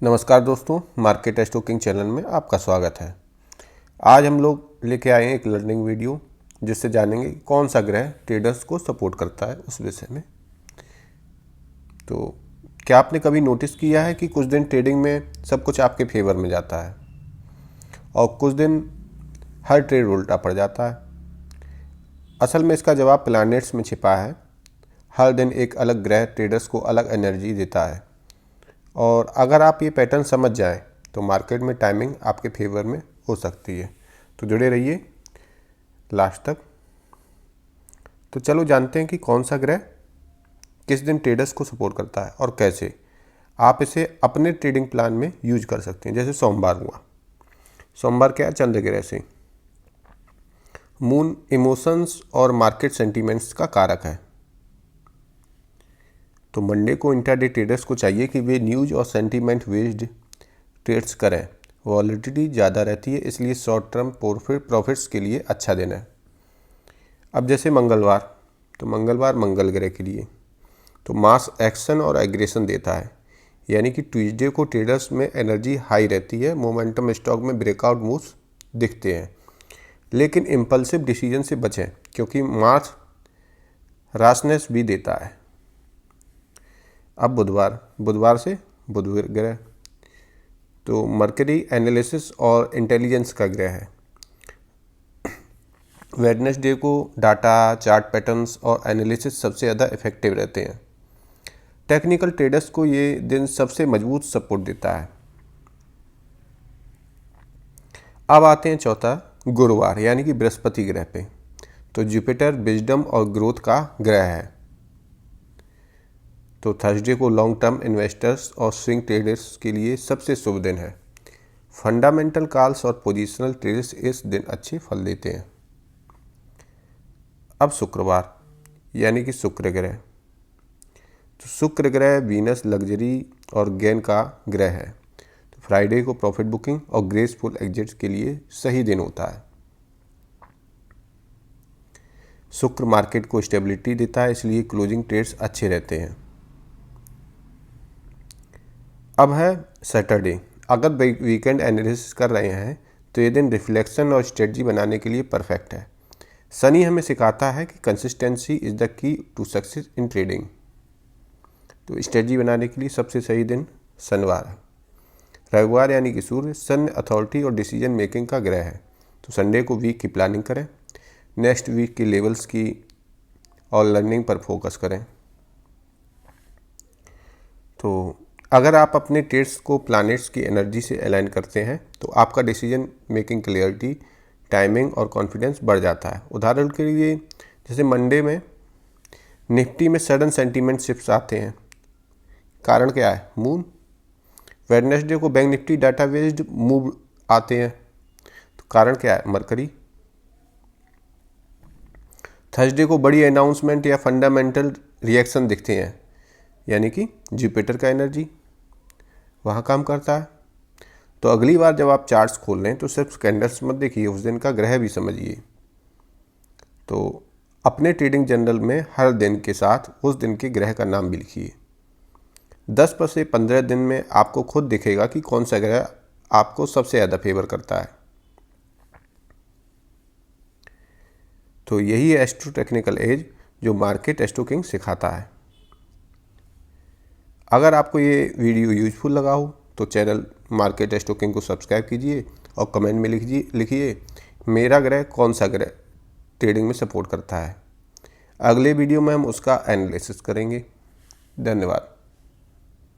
नमस्कार दोस्तों, market stocking channel में आपका स्वागत है। आज हम लोग लेके आए हैं एक लर्निंग वीडियो जिससे जानेंगे कौन सा ग्रह ट्रेडर्स को सपोर्ट करता है उस विषय में। तो क्या आपने कभी नोटिस किया है कि कुछ दिन ट्रेडिंग में सब कुछ आपके फेवर में जाता है और कुछ दिन हर ट्रेड उल्टा पड़ जाता है। असल में इसका जवाब प्लैनेट्स में छिपा है। हर दिन एक अलग ग्रह ट्रेडर्स को अलग एनर्जी देता है और अगर आप ये पैटर्न समझ जाएं तो मार्केट में टाइमिंग आपके फेवर में हो सकती है। तो जुड़े रहिए लास्ट तक। तो चलो जानते हैं कि कौन सा ग्रह किस दिन ट्रेडर्स को सपोर्ट करता है और कैसे आप इसे अपने ट्रेडिंग प्लान में यूज कर सकते हैं। जैसे सोमवार हुआ। सोमवार क्या है? चंद्र ग्रह से। मून इमोशंस और मार्केट सेंटीमेंट्स का कारक है। तो मंडे को इंट्राडे ट्रेडर्स को चाहिए कि वे न्यूज़ और सेंटीमेंट बेस्ड ट्रेड्स करें। वॉलेटिलिटी ज़्यादा रहती है, इसलिए शॉर्ट टर्म प्रॉफिट्स के लिए अच्छा दिन है। अब जैसे मंगलवार, तो मंगलवार मंगल ग्रह के लिए तो मास एक्शन और एग्रेशन देता है, यानी कि ट्यूसडे को ट्रेडर्स में एनर्जी हाई रहती है। मोमेंटम स्टॉक में ब्रेकआउट मूव्स दिखते हैं, लेकिन इम्पल्सिव डिसीजन से बचें क्योंकि मार्स राशनेस भी देता है। अब बुधवार से बुध ग्रह तो मरकरी एनालिसिस और इंटेलिजेंस का ग्रह है। वेडनेसडे को डाटा, चार्ट पैटर्न्स और एनालिसिस सबसे ज़्यादा इफेक्टिव रहते हैं। टेक्निकल ट्रेडर्स को ये दिन सबसे मजबूत सपोर्ट देता है। अब आते हैं चौथा गुरुवार, यानी कि बृहस्पति ग्रह पे। तो जुपिटर विजडम और ग्रोथ का ग्रह है। तो थर्सडे को लॉन्ग टर्म इन्वेस्टर्स और स्विंग ट्रेडर्स के लिए सबसे शुभ दिन है। फंडामेंटल कॉल्स और पोजिशनल ट्रेडर्स इस दिन अच्छे फल देते हैं। अब शुक्रवार, यानी कि शुक्र ग्रह। तो शुक्र ग्रह वीनस, लग्जरी और गेन का ग्रह है। तो फ्राइडे को प्रॉफिट बुकिंग और ग्रेसफुल एग्जिट्स के लिए सही दिन होता है। शुक्र मार्केट को स्टेबिलिटी देता है, इसलिए क्लोजिंग ट्रेड्स अच्छे रहते हैं। अब है सैटरडे। अगर वीकेंड एनालिसिस कर रहे हैं तो ये दिन रिफ्लेक्शन और स्ट्रेटजी बनाने के लिए परफेक्ट है। शनि हमें सिखाता है कि consistency is the key to success in trading. तो स्ट्रेटजी बनाने के लिए सबसे सही दिन शनिवार है। रविवार यानी कि सूर्य, सन अथॉरिटी और डिसीजन मेकिंग का ग्रह है। तो संडे को वीक की प्लानिंग करें, नेक्स्ट वीक की लेवल्स की और लर्निंग पर फोकस करें। तो अगर आप अपने ट्रेड्स को प्लैनेट्स की एनर्जी से अलाइन करते हैं तो आपका डिसीजन मेकिंग क्लियरिटी, टाइमिंग और कॉन्फिडेंस बढ़ जाता है। उदाहरण के लिए जैसे मंडे में निफ्टी में सडन सेंटीमेंट शिफ्ट्स आते हैं। कारण क्या है? मून। वेडनेसडे को bank Nifty data based move आते हैं। तो कारण क्या है? मरकरी। थर्सडे को बड़ी अनाउंसमेंट या फंडामेंटल रिएक्शन दिखते हैं, यानी कि जुपिटर का एनर्जी वहाँ काम करता है। तो अगली बार जब आप चार्ट्स खोल लें तो सिर्फ कैंडल्स मत देखिए, उस दिन का ग्रह भी समझिए। तो अपने ट्रेडिंग जर्नल में हर दिन के साथ उस दिन के ग्रह का नाम भी लिखिए। 10 से 15 दिन में आपको खुद दिखेगा कि कौन सा ग्रह आपको सबसे ज़्यादा फेवर करता है। तो यही है एस्ट्रो टेक्निकल एज जो मार्केट स्टॉकिंग सिखाता है। अगर आपको ये वीडियो यूजफुल लगा हो तो चैनल मार्केट स्टॉकिंग को सब्सक्राइब कीजिए और कमेंट में लिखिए मेरा ग्रह कौन सा ग्रह ट्रेडिंग में सपोर्ट करता है। अगले वीडियो में हम उसका एनालिसिस करेंगे। धन्यवाद।